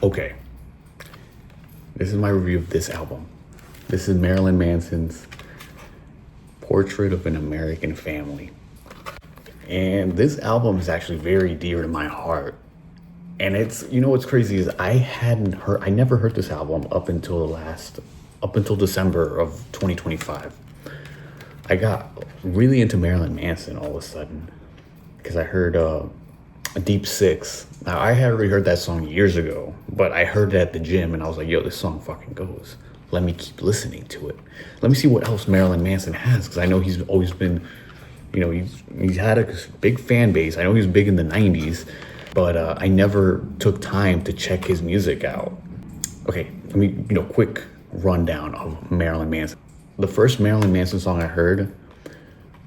Okay, this is my review of this album. This is Marilyn Manson's Portrait of an American Family. And this album is actually very dear to my heart. And what's crazy is I never heard this album up until December of 2025. I got really into Marilyn Manson all of a sudden because I heard Deep Six. Now, I had already heard that song years ago, but I heard it at the gym and I was like, yo, this song fucking goes. Let me keep listening to it. Let me see what else Marilyn Manson has, because I know he's always been, he's had a big fan base. I know he was big in the 90s, but I never took time to check his music out. Okay, let me, quick rundown of Marilyn Manson. The first Marilyn Manson song I heard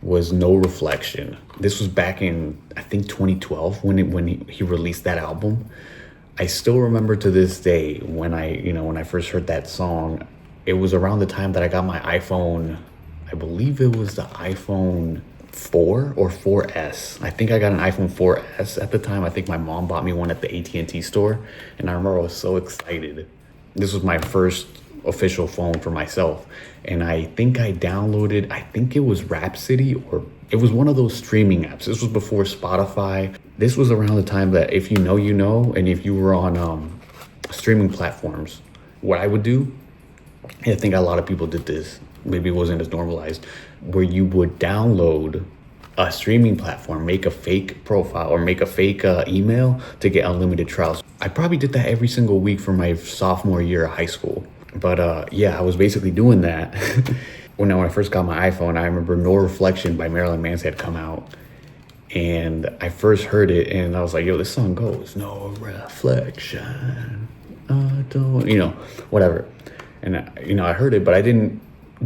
was No Reflection. This was back in, I think, 2012 when he released that album. I still remember to this day when I first heard that song. It was around the time that I got my iPhone. I believe it was the iPhone 4 or 4S. I think I got an iPhone 4S at the time. I think my mom bought me one at the AT&T store, and I remember I was so excited. This was my first official phone for myself, and I think it was Rhapsody, or it was one of those streaming apps. This was before Spotify. This was around the time that if you know, and if you were on streaming platforms, what I would do, and I think a lot of people did this, maybe it wasn't as normalized, where you would download a streaming platform, make a fake profile or make a fake email to get unlimited trials. I probably did that every single week for my sophomore year of high school. But I was basically doing that. when I first got my iPhone, I remember No Reflection by Marilyn Manson had come out. And I first heard it and I was like, yo, this song goes, no reflection, I don't, whatever. And I heard it, but it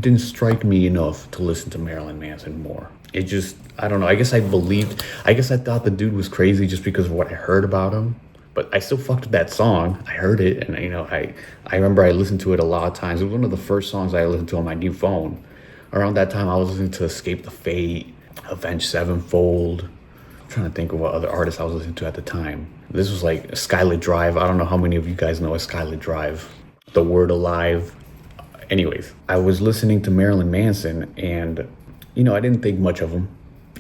didn't strike me enough to listen to Marilyn Manson more. It just, I don't know. I guess I thought the dude was crazy just because of what I heard about him. But I still fucked with that song. I heard it, and I remember I listened to it a lot of times. It was one of the first songs I listened to on my new phone. Around that time, I was listening to Escape the Fate, Avenged Sevenfold. I'm trying to think of what other artists I was listening to at the time. This was like Skylit Drive. I don't know how many of you guys know Skylit Drive. The Word Alive. Anyways, I was listening to Marilyn Manson, and I didn't think much of him.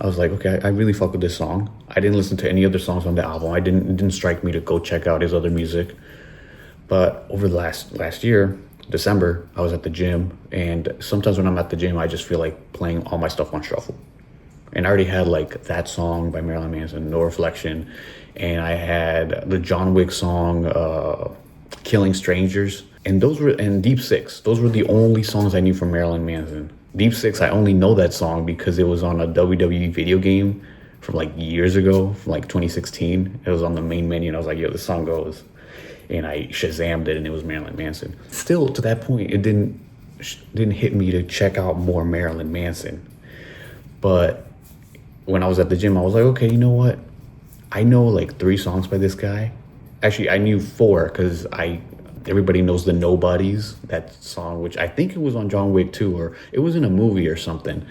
I was like, okay, I really fuck with this song. I didn't listen to any other songs on the album. It didn't strike me to go check out his other music. But over the last year, December, I was at the gym, and sometimes when I'm at the gym, I just feel like playing all my stuff on shuffle. And I already had like that song by Marilyn Manson, No Reflection, and I had the John Wick song, Killing Strangers, and Deep Six. Those were the only songs I knew from Marilyn Manson. Deep Six, I only know that song because it was on a WWE video game from like years ago, from like 2016. It was on the main menu, and I was like, yo, this song goes. And I Shazammed it, and it was Marilyn Manson. Still, to that point, it didn't hit me to check out more Marilyn Manson. But when I was at the gym, I was like, okay, you know what? I know like 3 songs by this guy. Actually, I knew 4 because everybody knows the Nobodies, that song, which I think it was on John Wick 2, or it was in a movie or something,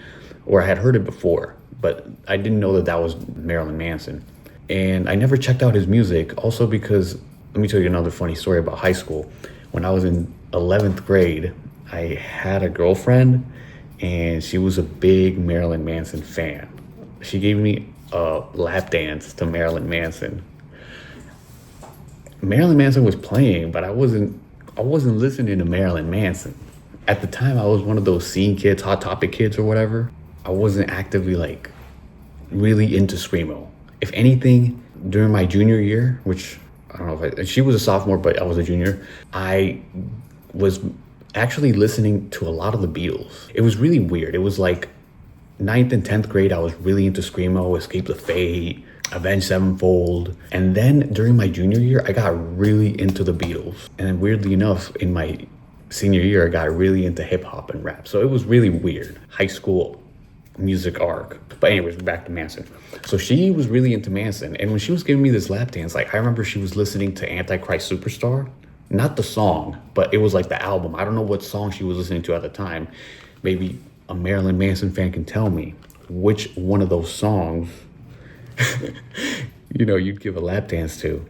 or I had heard it before, but I didn't know that was Marilyn Manson. And I never checked out his music, also because, let me tell you another funny story about high school. When I was in 11th grade, I had a girlfriend, and she was a big Marilyn Manson fan. She gave me a lap dance to Marilyn Manson. Marilyn Manson was playing, but I wasn't listening to Marilyn Manson. At the time, I was one of those scene kids, Hot Topic kids or whatever. I wasn't actively like really into screamo. If anything, during my junior year, which I don't know if she was a sophomore, but I was a junior, I was actually listening to a lot of the Beatles. It was really weird. It was like 9th and 10th grade, I was really into screamo, Escape the Fate, Avenged Sevenfold. And then during my junior year, I got really into the Beatles. And then weirdly enough, in my senior year, I got really into hip hop and rap. So it was really weird. High school music arc. But anyways, back to Manson. So she was really into Manson. And when she was giving me this lap dance, like I remember she was listening to Antichrist Superstar. Not the song, but it was like the album. I don't know what song she was listening to at the time. Maybe a Marilyn Manson fan can tell me which one of those songs you'd give a lap dance to.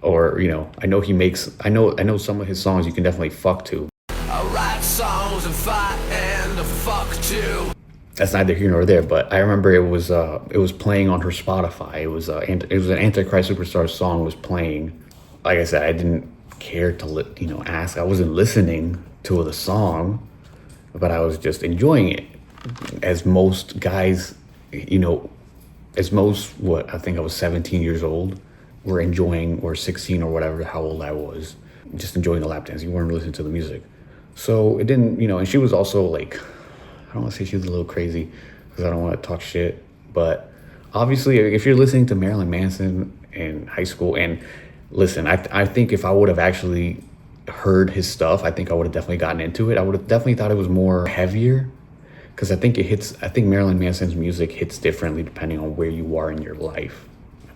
or I know some of his songs you can definitely fuck to. I write songs and fight and fuck too. That's neither here nor there, but I remember it was playing on her Spotify. It was an Antichrist Superstar song was playing. Like I said, I didn't care to ask. I wasn't listening to the song, but I was just enjoying it, as most guys, as most, what, I think I was 17 years old, were enjoying, or 16 or whatever, how old I was, just enjoying the lap dance. You weren't listening to the music. So it didn't, and she was also like, I don't want to say she was a little crazy because I don't want to talk shit, but obviously if you're listening to Marilyn Manson in high school, and listen, I think if I would have actually heard his stuff, I think I would have definitely gotten into it. I would have definitely thought it was more heavier, because I think Marilyn Manson's music hits differently depending on where you are in your life.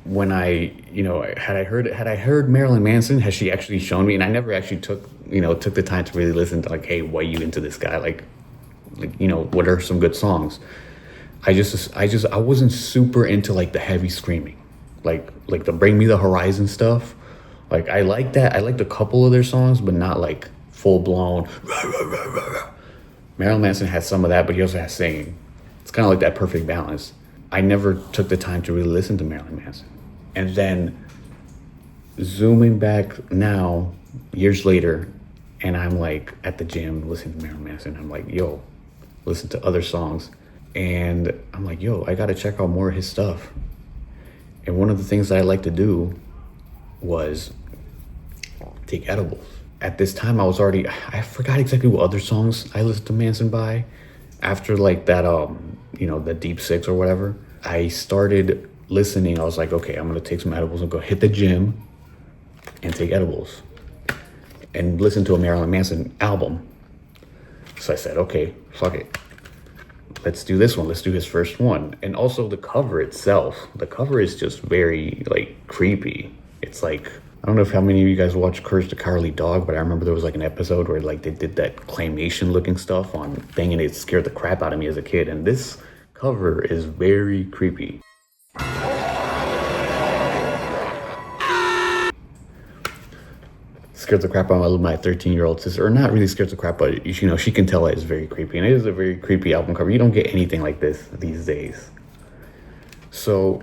When had I heard Marilyn Manson, has she actually shown me, and I never actually took the time to really listen to, like, hey, why are you into this guy? Like, what are some good songs? I wasn't super into, like, the heavy screaming, like the Bring Me the Horizon stuff. Like, I like that. I liked a couple of their songs, but not like full blown. Marilyn Manson has some of that, but he also has singing. It's kind of like that perfect balance. I never took the time to really listen to Marilyn Manson. And then zooming back now, years later, and I'm like at the gym listening to Marilyn Manson. I'm like, yo, listen to other songs. And I'm like, yo, I gotta check out more of his stuff. And one of the things that I like to do was take edibles. At this time, I forgot exactly what other songs I listened to Manson by. After, like, that, the Deep Six or whatever, I started listening. I was like, okay, I'm gonna take some edibles and go hit the gym and take edibles and listen to a Marilyn Manson album. So I said, okay, fuck it. Let's do this one. Let's do his first one. And also the cover itself. The cover is just very, like, creepy. It's like, I don't know if how many of you guys watch Courage the Cowardly Dog, but I remember there was, like, an episode where, like, they did that claymation looking stuff on thing, and it scared the crap out of me as a kid. And this cover is very creepy. Scared the crap out of my 13-year-old sister, or not really scared the crap, but she can tell that it's very creepy, and it is a very creepy album cover. You don't get anything like this these days. So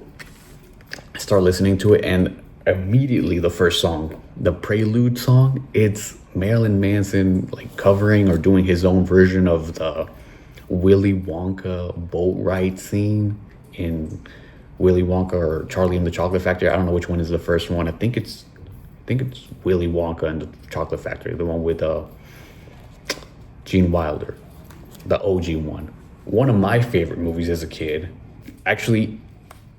I start listening to it, and immediately the first song, the prelude song, it's Marilyn Manson, like, covering or doing his own version of the Willy Wonka boat ride scene in Willy Wonka or Charlie and the Chocolate Factory. I don't know which one is the first one. I think it's Willy Wonka and the Chocolate Factory, the one with Gene Wilder, the OG one. One of my favorite movies as a kid. Actually,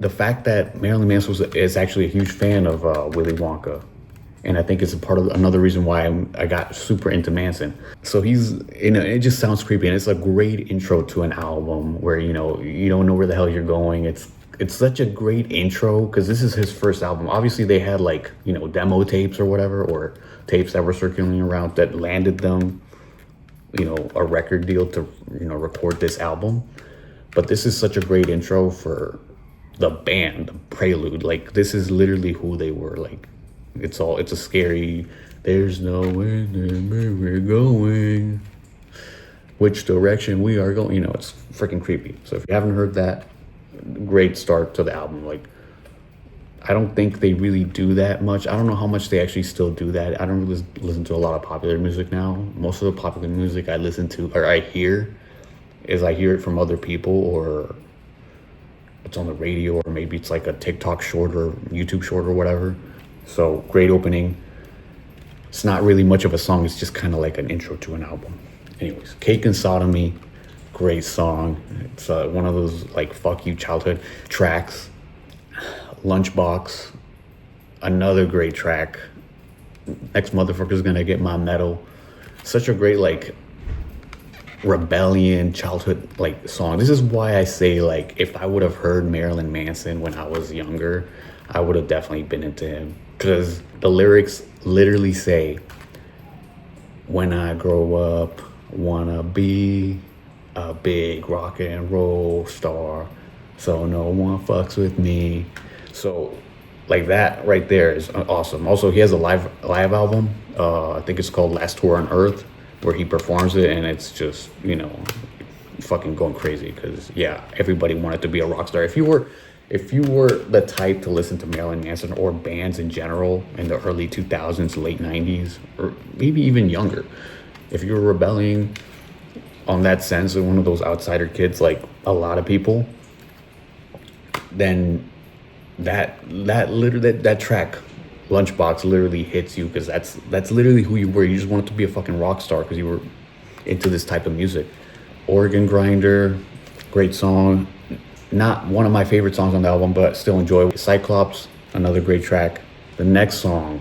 the fact that Marilyn Manson is actually a huge fan of Willy Wonka, and I think it's a part of another reason why I got super into Manson. So it just sounds creepy, and it's a great intro to an album where you don't know where the hell you're going. It's such a great intro because this is his first album. Obviously, they had, like, demo tapes or whatever, or tapes that were circulating around that landed them, a record deal to, record this album. But this is such a great intro for the band, the prelude. Like, this is literally who they were. Like, it's a scary, there's no way where we're going, which direction we are going. It's freaking creepy. So if you haven't heard that, great start to the album. Like, I don't think they really do that much. I don't know how much they actually still do that. I don't really listen to a lot of popular music now. Most of the popular music I listen to, or I hear it from other people, or it's on the radio, or maybe it's like a TikTok short or YouTube short or whatever. So great opening. It's not really much of a song. It's just kind of like an intro to an album. Anyways, Cake and Sodomy. Great song. It's one of those, like, fuck you childhood tracks. Lunchbox, another great track. Next motherfucker's gonna get my medal. Such a great, like, rebellion childhood, like, song. This is why I say, like, if I would have heard Marilyn Manson when I was younger, I would have definitely been into him, because the lyrics literally say, when I grow up, wanna be a big rock and roll star, so no one fucks with me. So Like that right there is awesome. Also, he has a live album. I think it's called Last Tour on Earth, where he performs it, and it's just fucking going crazy. Because yeah, everybody wanted to be a rock star. If you were the type to listen to Marilyn Manson or bands in general in the early 2000s, late 90s, or maybe even younger, if you were rebelling on that sense of one of those outsider kids, like a lot of people, then that track Lunchbox literally hits you, because that's literally who you were. You just wanted to be a fucking rock star because you were into this type of music. Organ Grinder, great song. Not one of my favorite songs on the album, but still enjoy. Cyclops, another great track. The next song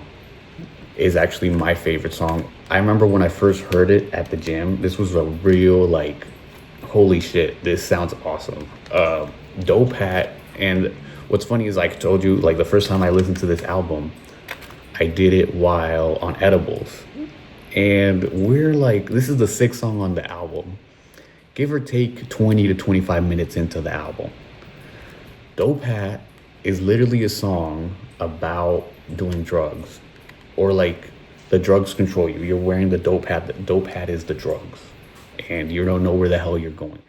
is actually my favorite song. I remember when I first heard it at the gym, this was a real, like, holy shit, this sounds awesome. Dope Hat. And what's funny is, I told you, like, the first time I listened to this album, I did it while on edibles. And we're like, this is the sixth song on the album, give or take 20 to 25 minutes into the album. Dope Hat is literally a song about doing drugs, or like the drugs control you. You're wearing the dope hat. The dope hat is the drugs, and you don't know where the hell you're going.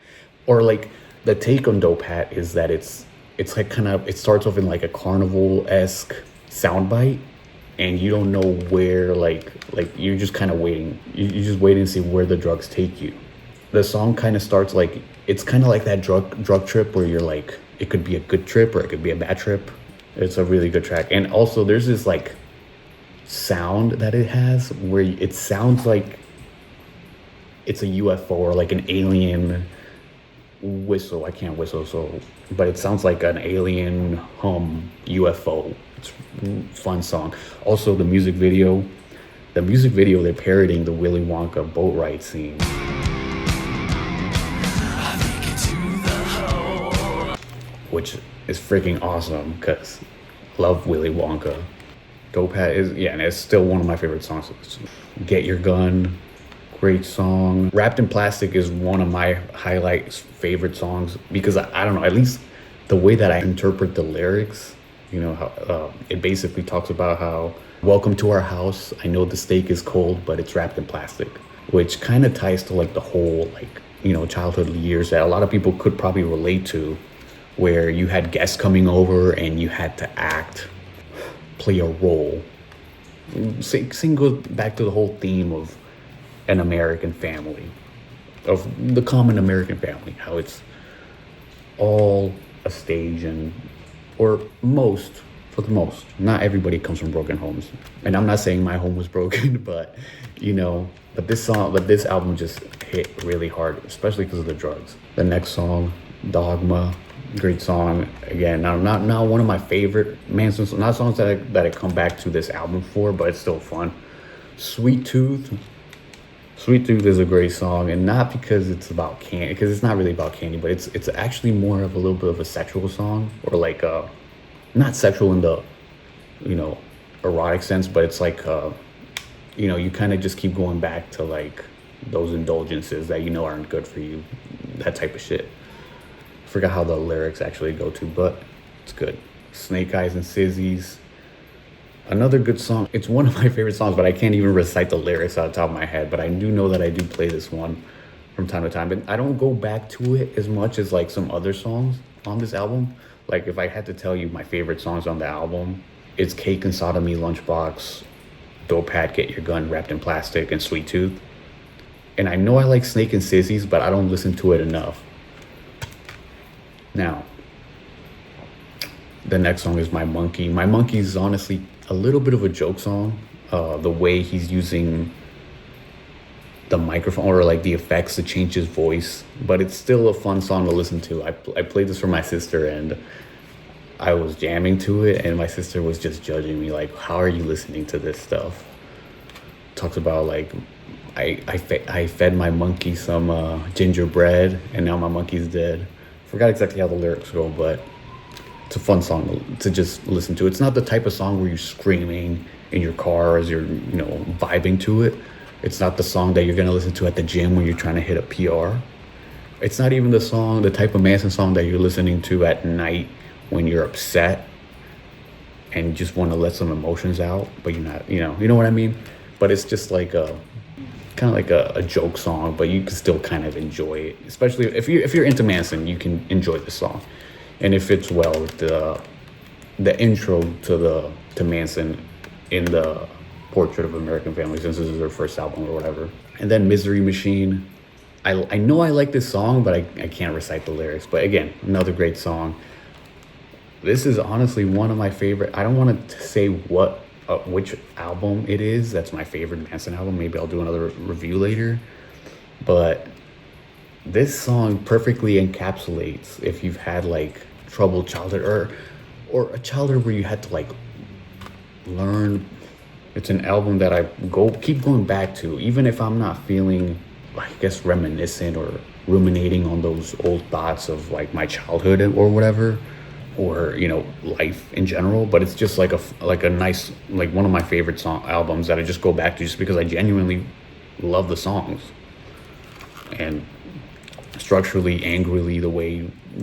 Or like the take on Dope Hat is that it's like it starts off in like a carnival-esque soundbite, and you don't know where, like you're just kind of waiting. You're just waiting to see where the drugs take you. The song kind of starts like, it's kind of like that drug trip where you're like, it could be a good trip or it could be a bad trip. It's a really good track. And also there's this like sound that it has where it sounds like it's a UFO or like an alien whistle. I can't whistle, but it sounds like an alien hum UFO. It's a fun song. Also the music video, they're parodying the Willy Wonka boat ride scene. Which is freaking awesome, because love Willy Wonka. Dope Hat is, yeah, and it's still one of my favorite songs. Get Your Gun, great song. Wrapped in Plastic is one of my favorite songs, because I don't know, at least the way that I interpret the lyrics, how it basically talks about how, welcome to our house, I know the steak is cold, but it's wrapped in plastic, which kind of ties to like the whole childhood years that a lot of people could probably relate to, where you had guests coming over and you had to play a role. Sing goes back to the whole theme of an American family, of the common American family, how it's all a stage, for the most, not everybody comes from broken homes. And I'm not saying my home was broken, but this album just hit really hard, especially because of the drugs. The next song, Dogma, great song. Again, not one of my favorite Manson songs, not songs that I come back to this album for, but it's still fun. Sweet Tooth is a great song, and not because it's about candy, because it's not really about candy, but it's actually more of a little bit of a sexual song, or like not sexual in the erotic sense, but it's like you kind of just keep going back to like those indulgences that aren't good for you, that type of shit. Forgot how the lyrics actually go to, but it's good. Snake Eyes and Sizzies, another good song. It's one of my favorite songs, but I can't even recite the lyrics out of the top of my head, but I do know that I do play this one from time to time. But I don't go back to it as much as like some other songs on this album. Like if I had to tell you my favorite songs on the album, it's Cake and Sodomy, Lunchbox, Dope Hat, Get Your Gun, Wrapped in Plastic, and Sweet Tooth. And I know I like Snake and Sizzies, but I don't listen to it enough. Now, the next song is My Monkey. My Monkey is honestly a little bit of a joke song. The way he's using the microphone or like the effects to change his voice, but it's still a fun song to listen to. I played this for my sister, and I was jamming to it, and my sister was just judging me like, how are you listening to this stuff? Talks about like, I fed my monkey some gingerbread, and now my monkey's dead. Forgot exactly how the lyrics go, but it's a fun song to just listen to. It's not the type of song where you're screaming in your car as you're, vibing to it. It's not the song that you're going to listen to at the gym when you're trying to hit a PR. It's not even the type of Manson song that you're listening to at night when you're upset. and you just want to let some emotions out, but you're not, you know what I mean? But it's just like a kind of like a joke song, but you can still kind of enjoy it. Especially if you're into Manson, you can enjoy the song, and it fits well with the intro to Manson in the Portrait of American Family, since this is their first album or whatever. And then Misery Machine. I know I like this song, but I can't recite the lyrics. But again, another great song. This is honestly one of my favorite. I don't want to say which album it is. That's my favorite Manson album. Maybe I'll do another review later. But this song perfectly encapsulates if you've had like troubled childhood or a childhood where you had to like learn. It's an album that I keep going back to, even if I'm not feeling, I guess, reminiscent or ruminating on those old thoughts of like my childhood or whatever, or life in general. But it's just like a nice, like one of my favorite albums that I just go back to just because I genuinely love the songs, and structurally, angrily, the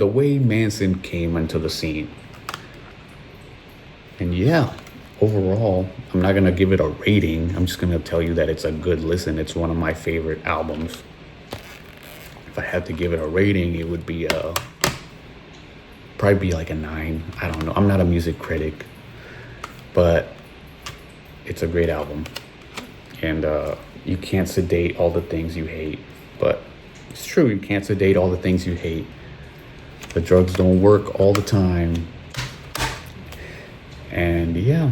way Manson came into the scene. And yeah, overall, I'm not gonna give it a rating. I'm just gonna tell you that it's a good listen. It's one of my favorite albums. If I had to give it a rating, it would be probably be like a 9. I don't know. I'm not a music critic, but it's a great album. And you can't sedate all the things you hate, but it's true. You can't sedate all the things you hate. The drugs don't work all the time. And yeah,